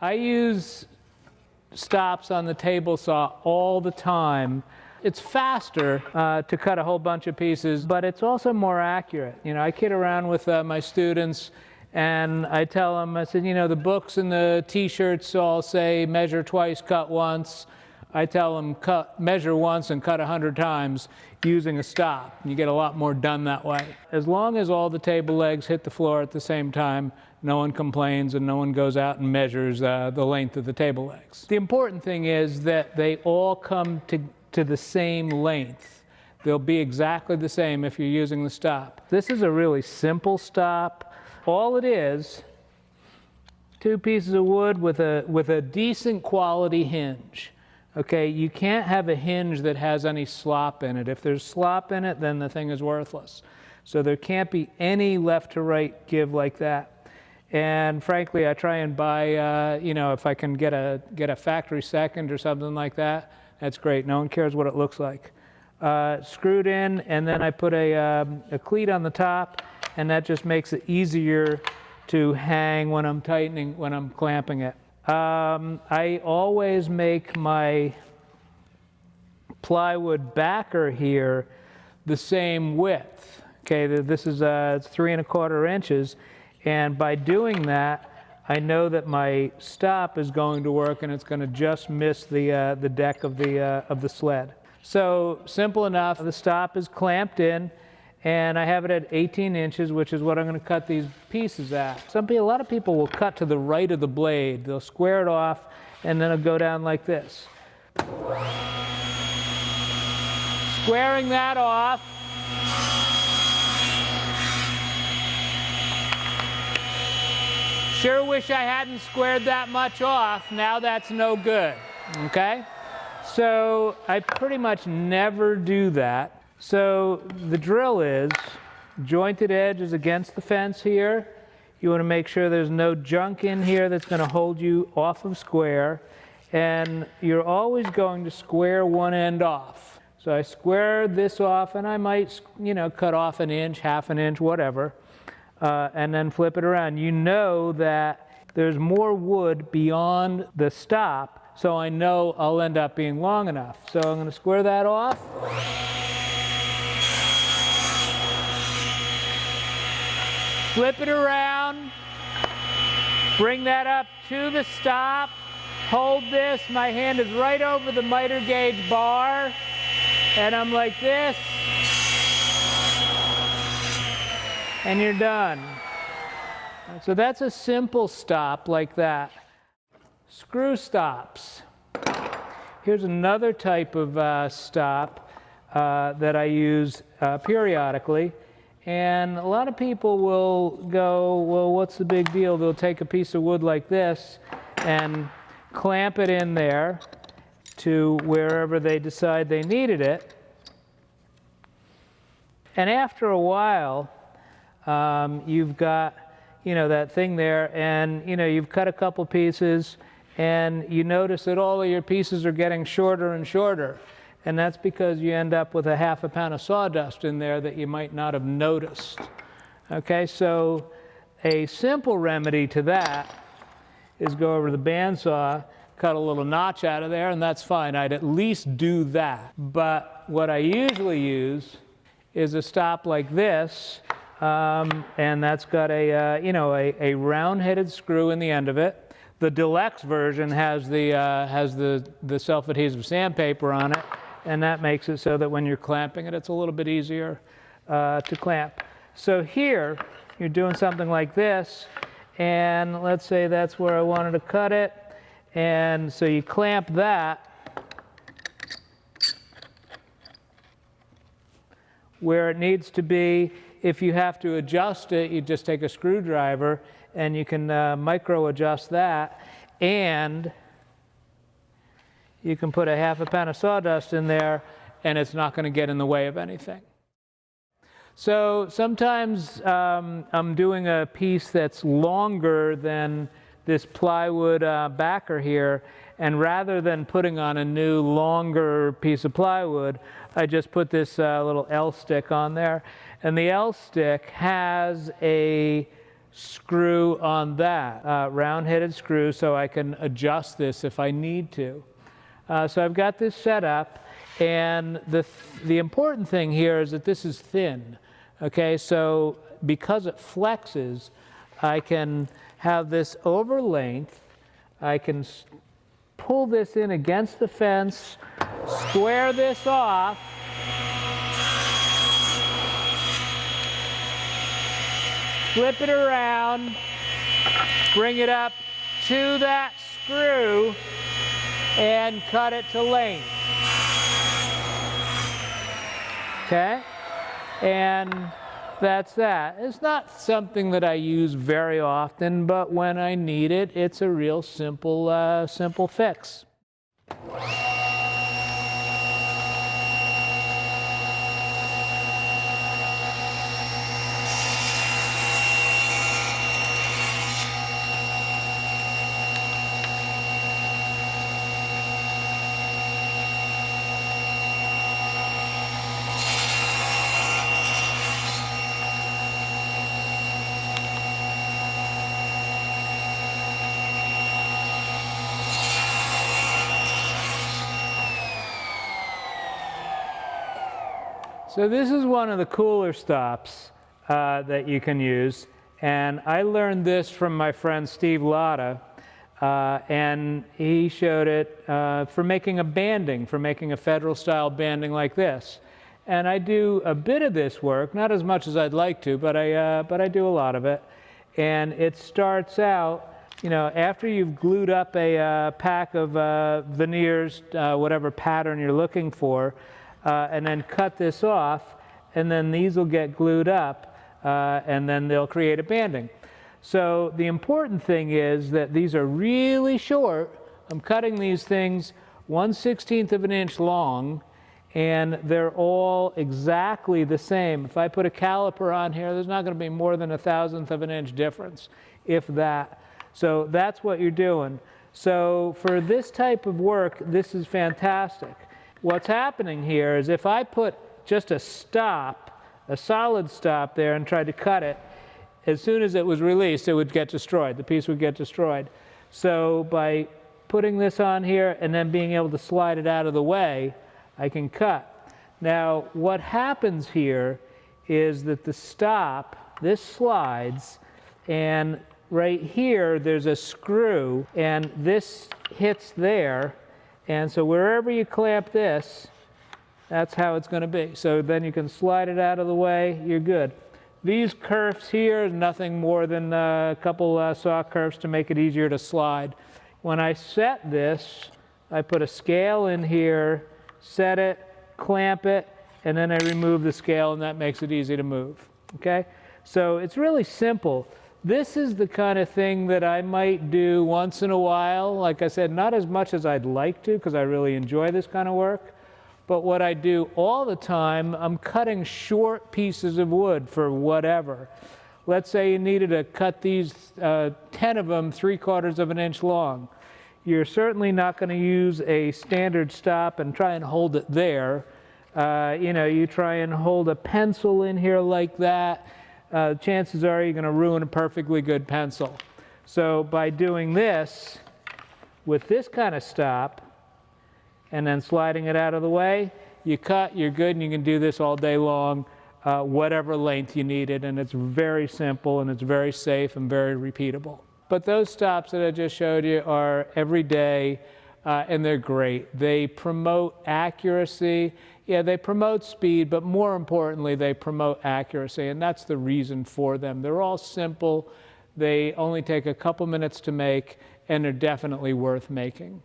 I use stops on the table saw all the time. It's faster to cut a whole bunch of pieces, but it's also more accurate. You know, I kid around with my students, and I tell them, I said, you know, the books and the t-shirts all say measure twice, cut once. I tell them measure once and cut 100 times using a stop. You get a lot more done that way. As long as all the table legs hit the floor at the same time, no one complains and no one goes out and measures the length of the table legs. The important thing is that they all come to the same length. They'll be exactly the same if you're using the stop. This is a really simple stop. All it is, 2 pieces of wood with a decent quality hinge. Okay, you can't have a hinge that has any slop in it. If there's slop in it, then the thing is worthless. So there can't be any left to right give like that. And frankly, I try and buy, you know, if I can get a factory second or something like that, that's great. No one cares what it looks like. Screwed in, and then I put a cleat on the top, and that just makes it easier to hang when I'm tightening, when I'm clamping it. I always make my plywood backer here the same width. Okay, this is 3 1/4 inches, and by doing that, I know that my stop is going to work, and it's going to just miss the deck of the sled. So simple enough. The stop is clamped in, and I have it at 18 inches, which is what I'm going to cut these pieces at. A lot of people will cut to the right of the blade. They'll square it off, and then it'll go down like this. Squaring that off. Sure wish I hadn't squared that much off. Now that's no good, okay? So I pretty much never do that. So the drill is jointed edges against the fence here. You want to make sure there's no junk in here that's going to hold you off of square. And you're always going to square one end off. So I square this off, and I might, you know, cut off 1 inch, 1/2 inch, whatever, and then flip it around. You know that there's more wood beyond the stop, so I know I'll end up being long enough. So I'm going to square that off. Flip it around, bring that up to the stop, hold this, my hand is right over the miter gauge bar, and I'm like this, and you're done. So that's a simple stop like that. Screw stops. Here's another type of stop that I use periodically. And a lot of people will go, well, what's the big deal? They'll take a piece of wood like this and clamp it in there to wherever they decide they needed it. And after a while, you've got, you know, that thing there, and, you know, you've cut a couple pieces, and you notice that all of your pieces are getting shorter and shorter. And that's because you end up with a 1/2 pound of sawdust in there that you might not have noticed. Okay, so a simple remedy to that is go over to the bandsaw, cut a little notch out of there, and that's fine. I'd at least do that. But what I usually use is a stop like this, and that's got a you know, a round-headed screw in the end of it. The deluxe version has the self-adhesive sandpaper on it, and that makes it so that when you're clamping it, it's a little bit easier to clamp. So here, you're doing something like this, and let's say that's where I wanted to cut it, and so you clamp that where it needs to be. If you have to adjust it, you just take a screwdriver, and you can micro adjust that, and you can put a 1/2 pound of sawdust in there, and it's not going to get in the way of anything. So sometimes I'm doing a piece that's longer than this plywood backer here, and rather than putting on a new longer piece of plywood, I just put this little L stick on there. And the L stick has a screw on that, round-headed screw, so I can adjust this if I need to. So I've got this set up, and the important thing here is that this is thin. Okay, so because it flexes, I can have this over length. I can pull this in against the fence, square this off, flip it around, bring it up to that screw, and cut it to length. Okay? And that's that. It's not something that I use very often, but when I need it, it's a real simple, simple fix. So this is one of the cooler stops that you can use, and I learned this from my friend Steve Latta, and he showed it for making a banding, for making a federal-style banding like this. And I do a bit of this work, not as much as I'd like to, but I do a lot of it. And it starts out, you know, after you've glued up a pack of veneers, whatever pattern you're looking for, and then cut this off, and then these will get glued up, and then they'll create a banding. So the important thing is that these are really short. I'm cutting these things 1/16 of an inch long, and they're all exactly the same. If I put a caliper on here, there's not going to be more than 1/1000th of an inch difference, if that. So that's what you're doing. So for this type of work, this is fantastic. What's happening here is if I put just a stop, a solid stop there, and tried to cut it, as soon as it was released, it would get destroyed. The piece would get destroyed. So by putting this on here and then being able to slide it out of the way, I can cut. Now, what happens here is that the stop, this slides, and right here there's a screw, and this hits there. And so wherever you clamp this, that's how it's going to be. So then you can slide it out of the way, you're good. These kerfs here is nothing more than a couple saw kerfs to make it easier to slide. When I set this, I put a scale in here, set it, clamp it, and then I remove the scale, and that makes it easy to move. Okay? So it's really simple. This is the kind of thing that I might do once in a while. Like I said, not as much as I'd like to, because I really enjoy this kind of work. But what I do all the time, I'm cutting short pieces of wood for whatever. Let's say you needed to cut these 10 of them 3/4 of an inch long. You're certainly not going to use a standard stop and try and hold it there. You know, you try and hold a pencil in here like that. Chances are you're going to ruin a perfectly good pencil. So by doing this with this kind of stop and then sliding it out of the way, you cut, you're good, and you can do this all day long, whatever length you need it, and it's very simple and it's very safe and very repeatable. But those stops that I just showed you are everyday, and they're great. They promote accuracy. Yeah, they promote speed, but more importantly, they promote accuracy, and that's the reason for them. They're all simple. They only take a couple minutes to make, and they're definitely worth making.